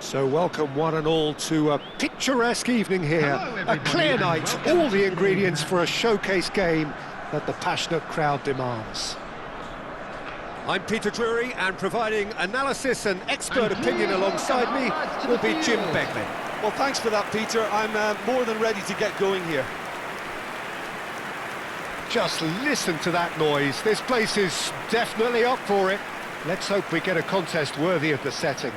So welcome one and all to a picturesque evening here, a clear night, all the ingredients for a showcase game that the passionate crowd demands. I'm Peter Drury, and providing analysis and expert opinion alongside me will be Jim Begley. Well, thanks for that, Peter. I'm more than ready to get going here. Just listen to that noise. This place is definitely up for it. Let's hope we get a contest worthy of the setting.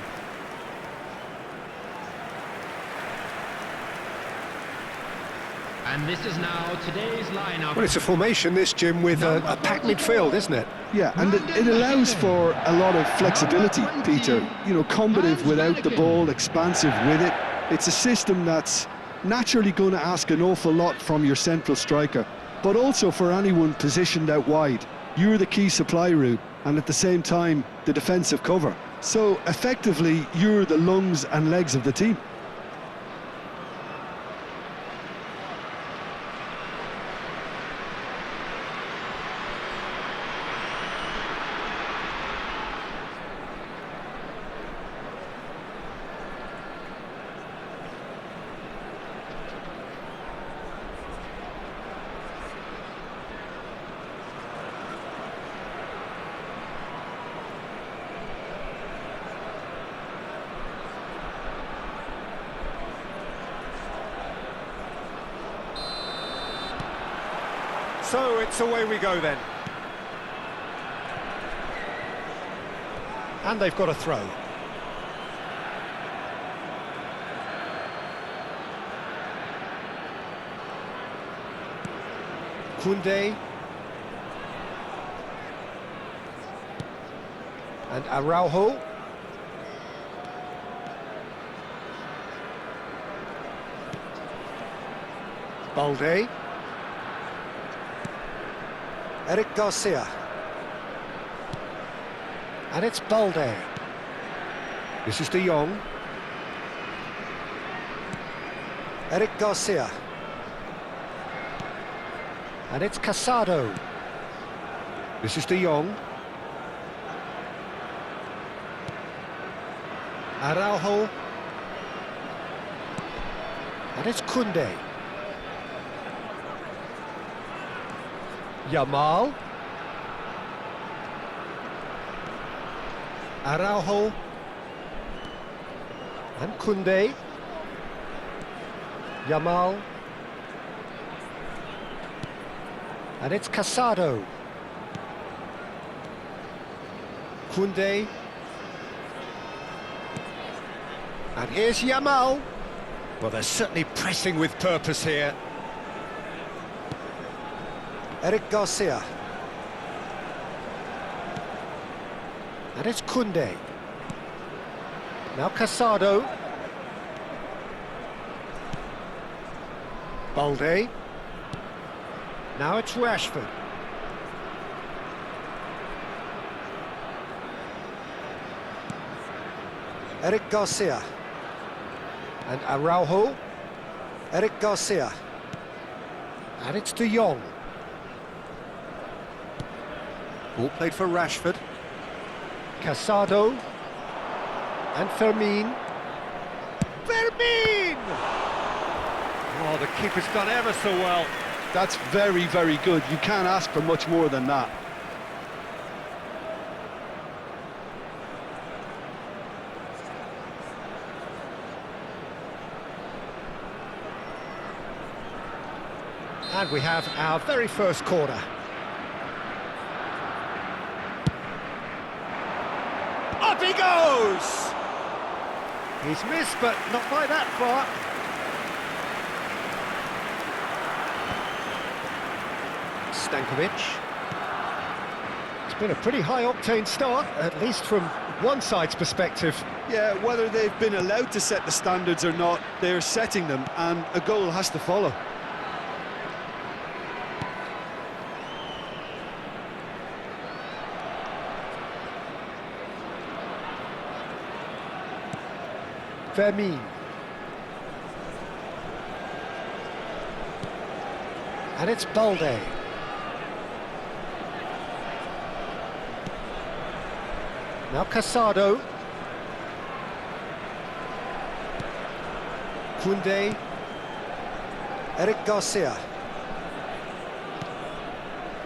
And this is now today's lineup. Well, it's a formation, this, Jim, with a packed midfield, isn't it? Yeah, and it allows for a lot of flexibility, Peter. You know, combative without the ball, expansive with it. It's a system that's naturally going to ask an awful lot from your central striker, but also for anyone positioned out wide. You're the key supply route, and at the same time, the defensive cover. So, effectively, you're the lungs and legs of the team. So it's away we go then. And they've got a throw. Koundé. And Araujo. Balde. Eric Garcia. And it's Balde. This is De Jong. Eric Garcia. And it's Casado. This is De Jong. Araujo. And it's Koundé. Yamal. Araujo. And Koundé. Yamal. And it's Casado. Koundé. And here's Yamal. Well, they're certainly pressing with purpose here. Eric Garcia. And it's Koundé. Now Casado. Balde. Now it's Rashford. Eric Garcia. And Araujo. Eric Garcia. And it's De Jong. Ball played for Rashford. Casado. And Fermin. Fermin! Oh, the keeper's done ever so well. That's very, very good. You can't ask for much more than that. And we have our very first corner. Up he goes! He's missed, but not by that far. Stankovic. It's been a pretty high-octane start, at least from one side's perspective. Yeah, whether they've been allowed to set the standards or not, they're setting them, and a goal has to follow. Fermin. And it's Balde. Now Casado. Koundé. Eric Garcia.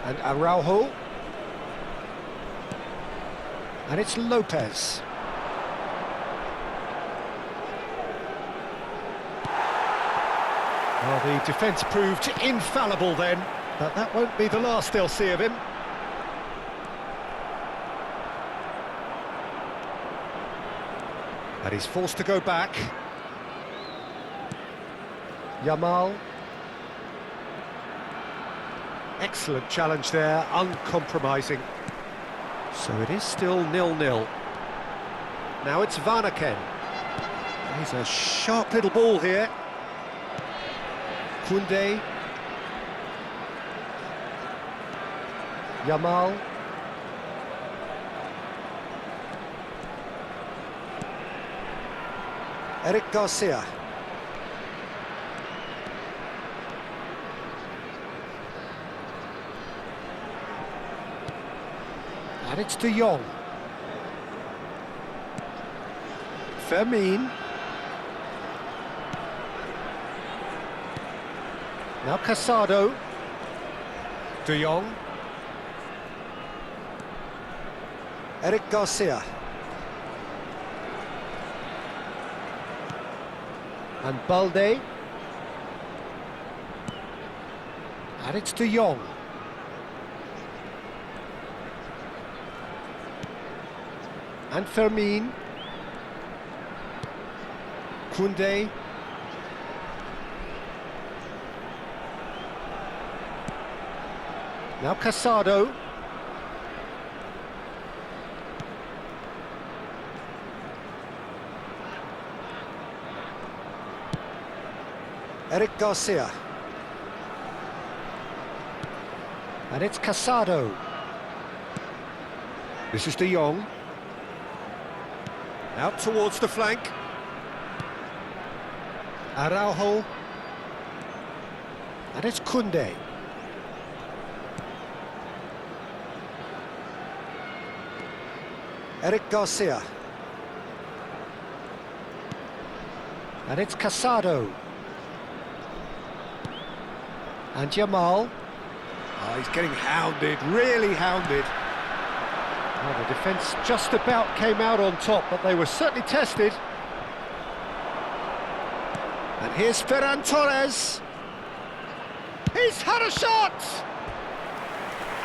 And Araujo. And it's Lopez. Well, the defence proved infallible then, but that won't be the last they'll see of him. And he's forced to go back. Yamal. Excellent challenge there, uncompromising. So it is still 0-0. Now it's Varnaken. He's a sharp little ball here. Koundé. Yamal. Eric Garcia. And it's De Jong. Fermin. Now Casado. De Jong. Eric Garcia. And Balde. And it's De Jong. And Fermin. Koundé. Now Casado. Eric Garcia. And it's Casado. This is De Jong. Out towards the flank. Araujo. And it's Koundé. Eric Garcia. And it's Casado. And Yamal. Oh, he's getting hounded, really hounded. Well, the defence just about came out on top, but they were certainly tested. And here's Ferran Torres. He's had a shot!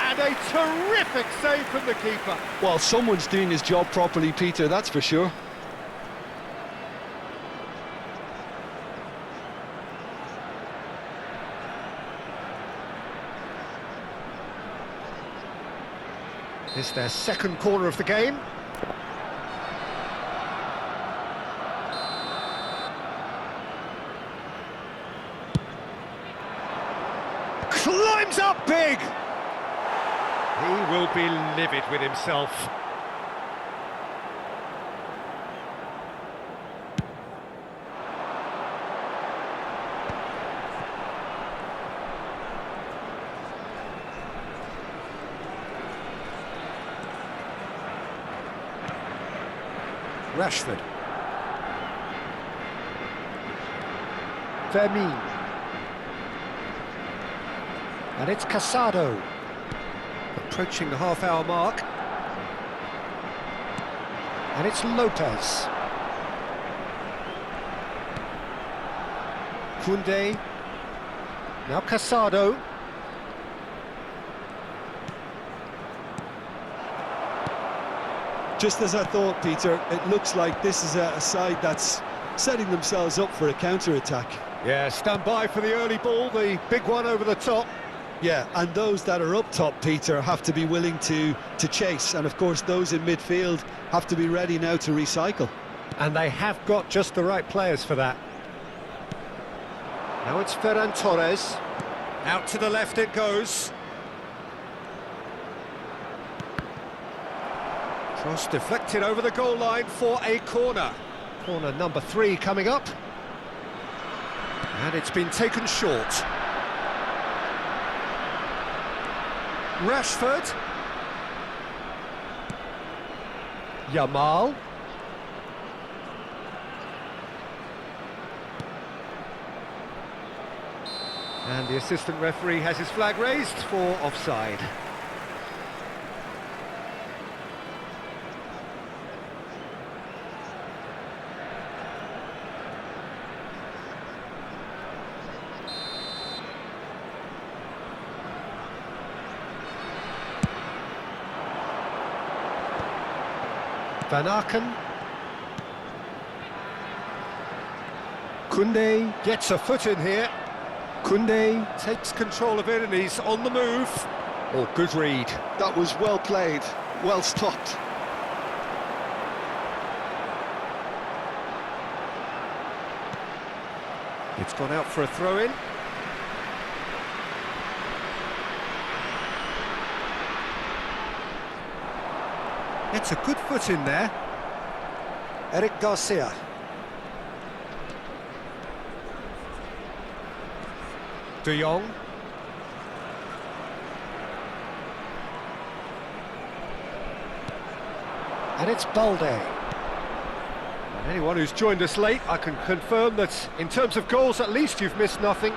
And a terrific save from the keeper. Well, someone's doing his job properly, Peter, that's for sure. It's their second corner of the game. Climbs up big! He will be livid with himself. Rashford. Fermin. And it's Casado. Approaching the half-hour mark. And it's Lopez. Koundé. Now Casado. Just as I thought, Peter, it looks like this is a side that's setting themselves up for a counter-attack. Yeah, stand by for the early ball, the big one over the top. Yeah, and those that are up top, Peter, have to be willing to chase. And, of course, those in midfield have to be ready now to recycle. And they have got just the right players for that. Now it's Ferran Torres. Out to the left it goes. Cross deflected over the goal line for a corner. Corner number 3 coming up. And it's been taken short. Rashford. Yamal. And the assistant referee has his flag raised for offside. Van Aken. Koundé gets a foot in here. Koundé takes control of it and he's on the move. Oh, good read. That was well played, well stopped. It's gone out for a throw-in. It's a good foot in there. Eric Garcia. De Jong. And it's Balde. And anyone who's joined us late, I can confirm that in terms of goals, at least you've missed nothing.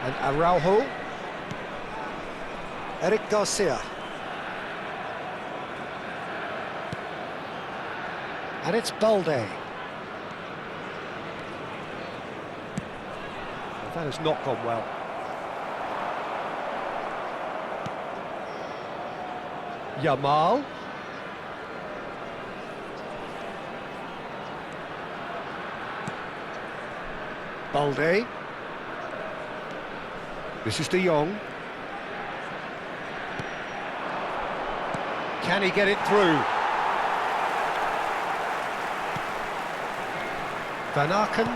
And Araujo. Eric Garcia. And it's Balde. Well, that has not gone well. Yamal. Balde. This is De Jong. Can he get it through? Van Aken.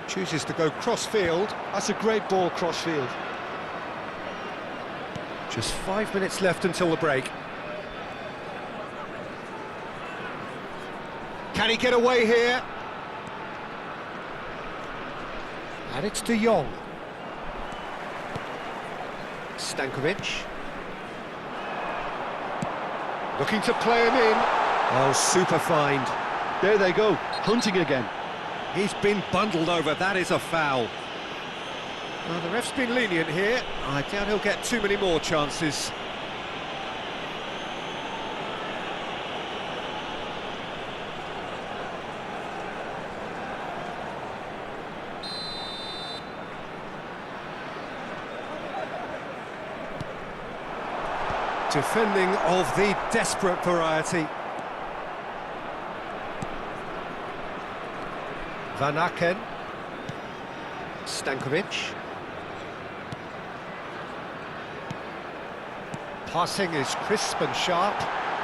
Chooses to go cross-field. That's a great ball cross-field. Just 5 minutes left until the break. Can he get away here? And it's De Jong. Stankovic. Looking to play him in. Oh, super find. There they go, hunting again. He's been bundled over, that is a foul. Well, the ref's been lenient here. I doubt he'll get too many more chances. Defending of the desperate variety. Van Aken. Stankovic. Passing is crisp and sharp.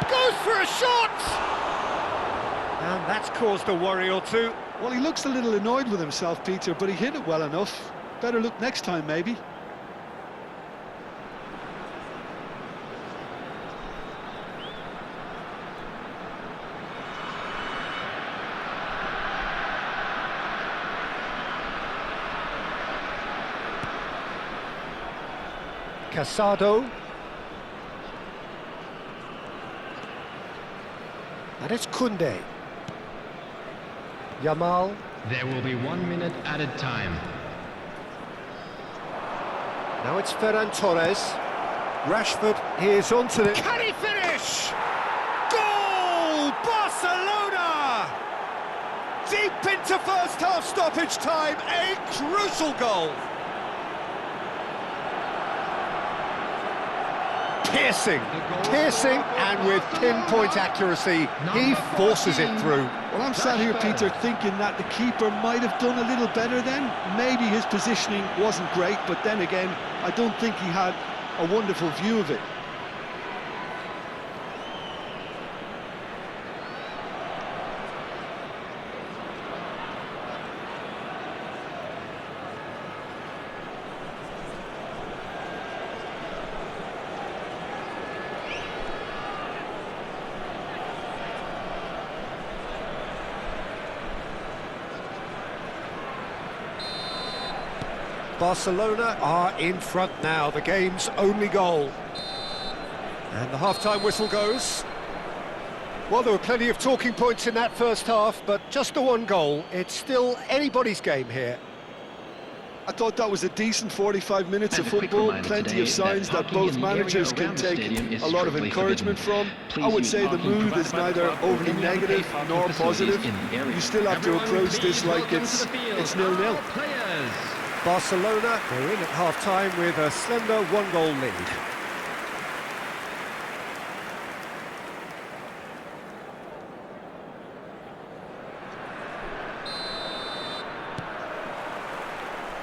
Goes for a shot! And that's caused a worry or two. Well, he looks a little annoyed with himself, Peter, but he hit it well enough. Better look next time, maybe. Casado. And it's Koundé. Yamal. There will be 1 minute added time. Now it's Ferran Torres. Rashford is onto it. Can he finish? Goal! Barcelona! Deep into first half stoppage time, a crucial goal. Piercing, and with pinpoint accuracy, he forces it through. Well, I'm sat here, Peter, thinking that the keeper might have done a little better then. Maybe his positioning wasn't great, but then again, I don't think he had a wonderful view of it. Barcelona are in front now, the game's only goal. And the half-time whistle goes. Well, there were plenty of talking points in that first half, but just the one goal. It's still anybody's game here. I thought that was a decent 45 minutes As of a quick football, reminder plenty today of signs that that parking both in the area managers can around the take stadium is a lot of strictly encouragement forbidden. from. Please I would use say the parking mood provided is by the neither club or overly any other negative paid parking nor facilities positive. in the area. You still have to Everyone, approach this please like welcome it's to the field 0-0. our players. Barcelona, they're in at half-time with a slender one-goal lead.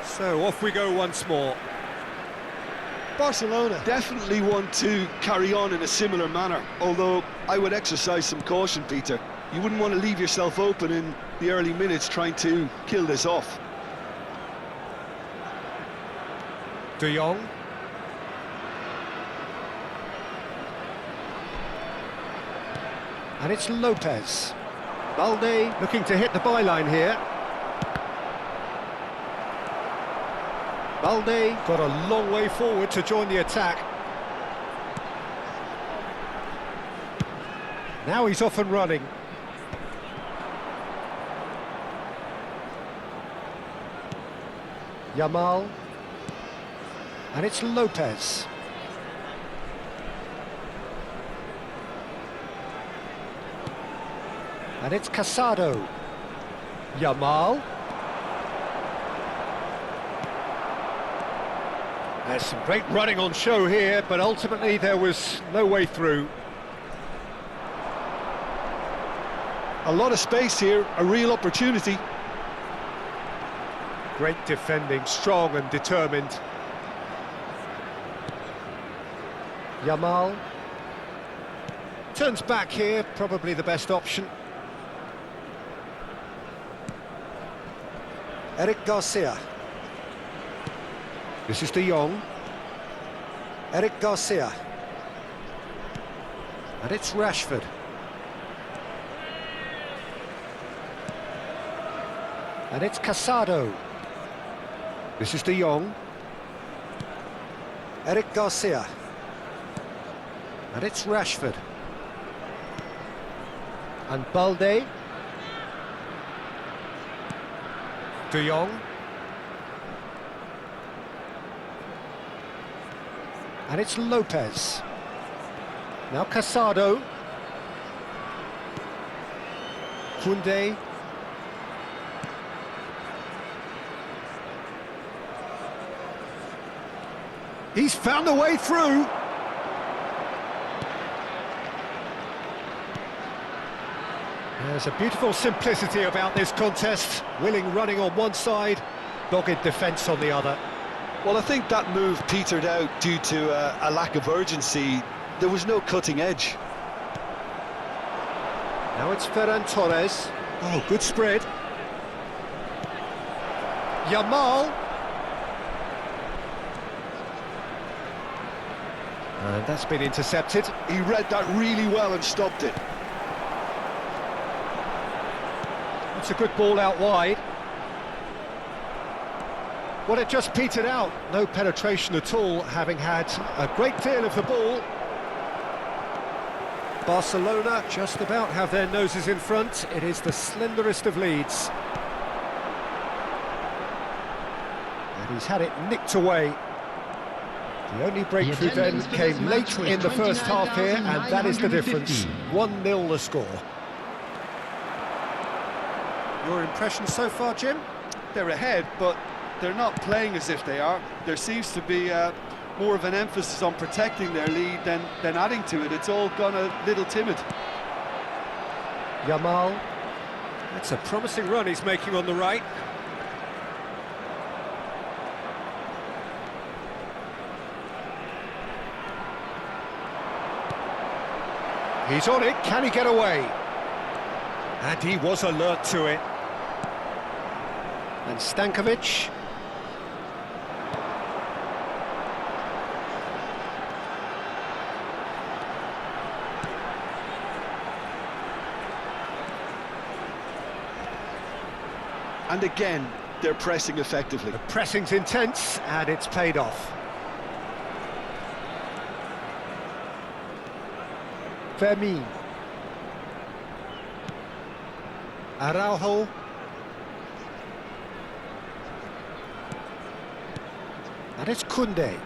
So off we go once more. Barcelona definitely want to carry on in a similar manner, although I would exercise some caution, Peter. You wouldn't want to leave yourself open in the early minutes trying to kill this off. De Jong. And it's Lopez. Balde looking to hit the byline here. Balde got a long way forward to join the attack. Now he's off and running. Yamal. And it's Lopez. And it's Casado. Yamal. There's some great running on show here, but ultimately there was no way through. A lot of space here, a real opportunity. Great defending, strong and determined. Yamal. Turns back here, probably the best option. Eric Garcia. This is De Jong. Eric Garcia. And it's Rashford. And it's Casado. This is De Jong. Eric Garcia. And it's Rashford. And Balde. De Jong. And it's Lopez. Now Casado. Koundé. He's found a way through. There's a beautiful simplicity about this contest. Willing running on one side, dogged defence on the other. Well, I think that move petered out due to a lack of urgency. There was no cutting edge. Now it's Ferran Torres. Oh, good spread. Yamal. And that's been intercepted. He read that really well and stopped it. It's a good ball out wide. Well, it just petered out. No penetration at all, having had a great deal of the ball. Barcelona just about have their noses in front. It is the slenderest of leads. And he's had it nicked away. The only breakthrough then came late in the first half here, and that is the difference. 1-0 the score. Your impression so far, Jim? They're ahead, but they're not playing as if they are. There seems to be more of an emphasis on protecting their lead than adding to it. It's all gone a little timid. Yamal. That's a promising run he's making on the right. He's on it, can he get away? And he was alert to it. And Stankovic. And again, they're pressing effectively. The pressing's intense, and it's paid off. Fermin. Araujo. And it's Koundé.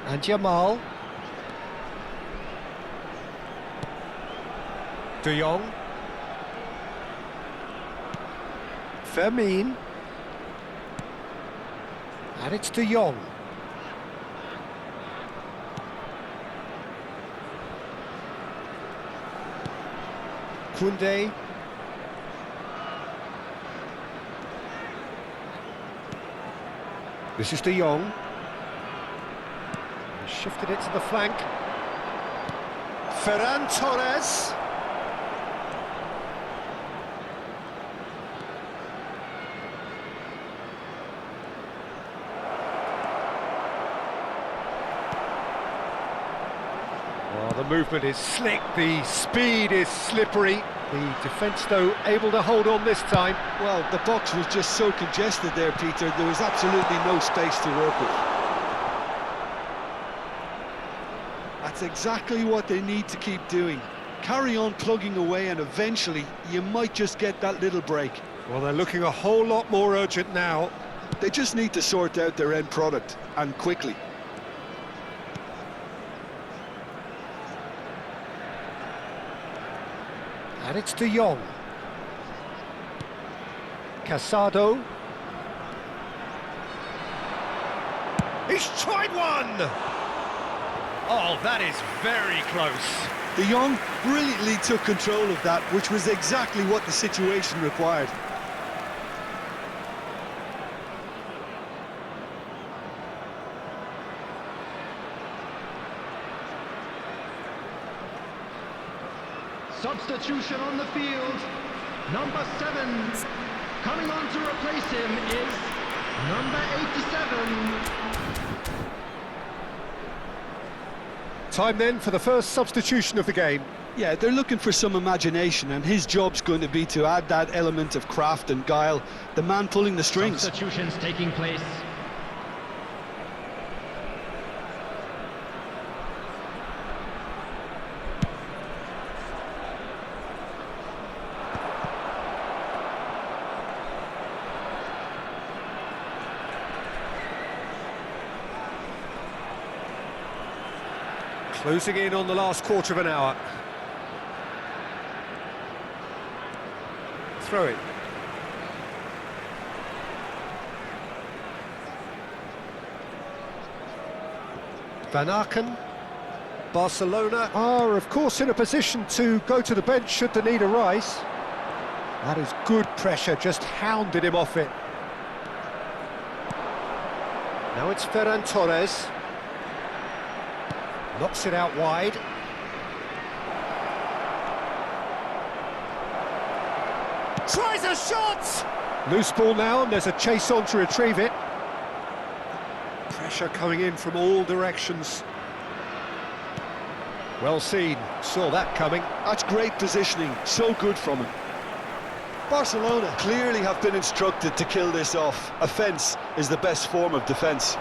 And Yamal. De Jong. Fermin. And it's De Jong. Koundé. This is De Jong. Shifted it to the flank. Ferran Torres. Well, the movement is slick, the speed is slippery. The defence, though, able to hold on this time. Well, the box was just so congested there, Peter. There was absolutely no space to work with. That's exactly what they need to keep doing. Carry on plugging away and eventually you might just get that little break. Well, they're looking a whole lot more urgent now. They just need to sort out their end product, and quickly. And it's De Jong. Casado. He's tried one! Oh, that is very close. De Jong brilliantly took control of that, which was exactly what the situation required. Substitution on the field. Number 7. Coming on to replace him is number 87. Time then for the first substitution of the game. Yeah, they're looking for some imagination, and his job's going to be to add that element of craft and guile, the man pulling the strings. Substitutions taking place. Closing in on the last quarter of an hour. Throw it. Van Aken. Barcelona are, of course, in a position to go to the bench should the need arise. That is good pressure, just hounded him off it. Now it's Ferran Torres. Knocks it out wide. Tries a shot! Loose ball now, and there's a chase on to retrieve it. Pressure coming in from all directions. Well seen, saw that coming. That's great positioning, so good from him. Barcelona clearly have been instructed to kill this off. Offence is the best form of defence.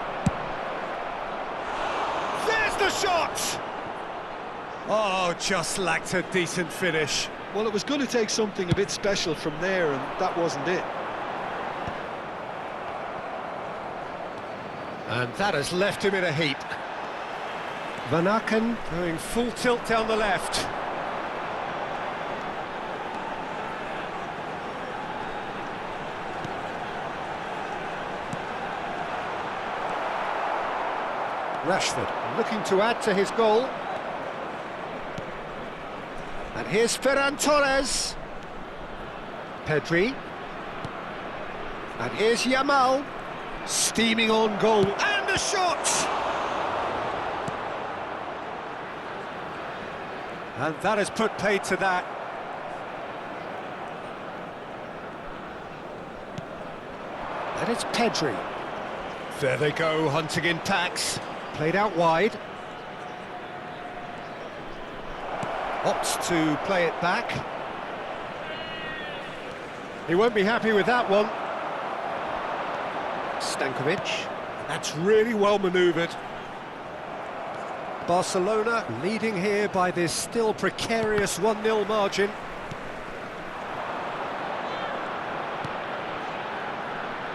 The shot! Oh, just lacked a decent finish. Well, it was going to take something a bit special from there, and that wasn't it. And that has left him in a heap. Van Aken going full tilt down the left. Rashford looking to add to his goal. And here's Ferran Torres. Pedri. And here's Yamal. Steaming on goal. And a shot! And that has put paid to that. And it's Pedri. There they go, hunting in packs. Played out wide. Opts to play it back. He won't be happy with that one. Stankovic. That's really well manoeuvred. Barcelona leading here by this still precarious 1-0 margin.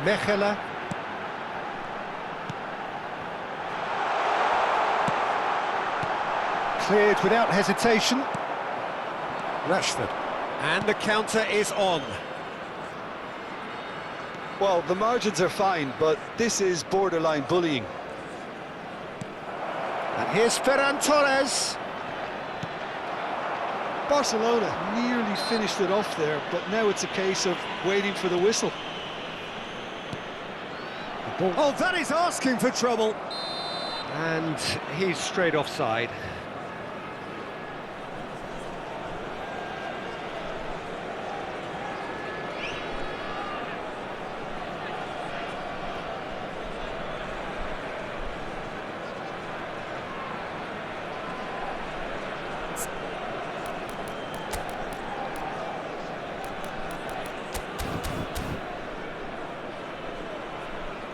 Mechela. Cleared without hesitation. Rashford. And the counter is on. Well, the margins are fine, but this is borderline bullying. And here's Ferran Torres. Barcelona nearly finished it off there, but now it's a case of waiting for the whistle. Oh, that is asking for trouble. And he's straight offside.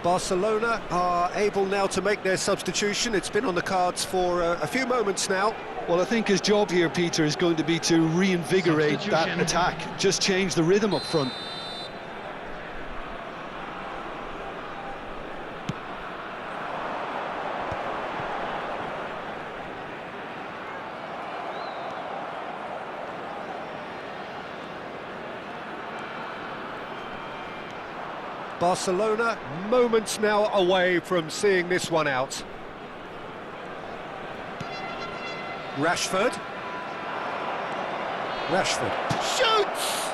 Barcelona are able now to make their substitution. It's been on the cards for a few moments now. Well, I think his job here, Peter, is going to be to reinvigorate that attack. Just change the rhythm up front. Barcelona moments now away from seeing this one out. Rashford. Rashford shoots!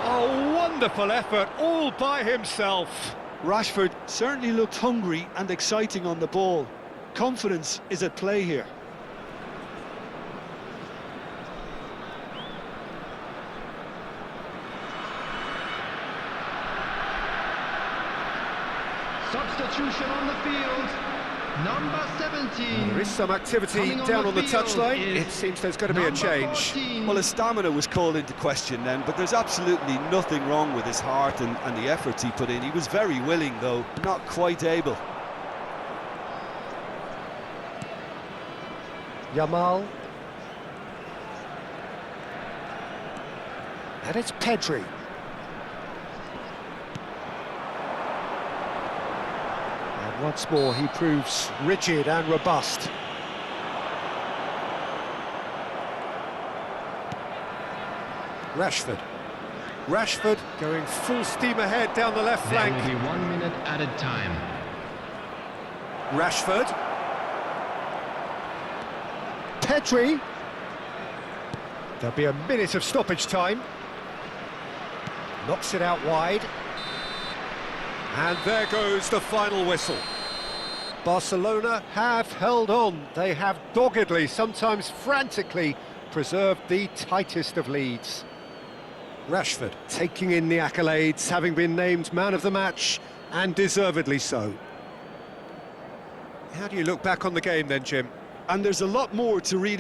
A wonderful effort all by himself. Rashford certainly looked hungry and exciting on the ball. Confidence is at play here. Substitution on the field, number 17. There is some activity down on the touchline. It seems there's going to be a change. 14. Well, his stamina was called into question then, but there's absolutely nothing wrong with his heart and the efforts he put in. He was very willing, though, not quite able. Yamal. And it's Pedri. And once more he proves rigid and robust. Rashford. Rashford going full steam ahead down the left There flank. will be 1 minute added time. Rashford. Pedri. There'll be a minute of stoppage time. Knocks it out wide. And there goes the final whistle. Barcelona have held on. They have doggedly, sometimes frantically, preserved the tightest of leads. Rashford taking in the accolades, having been named man of the match, and deservedly so. How do you look back on the game then, Jim? And there's a lot more to read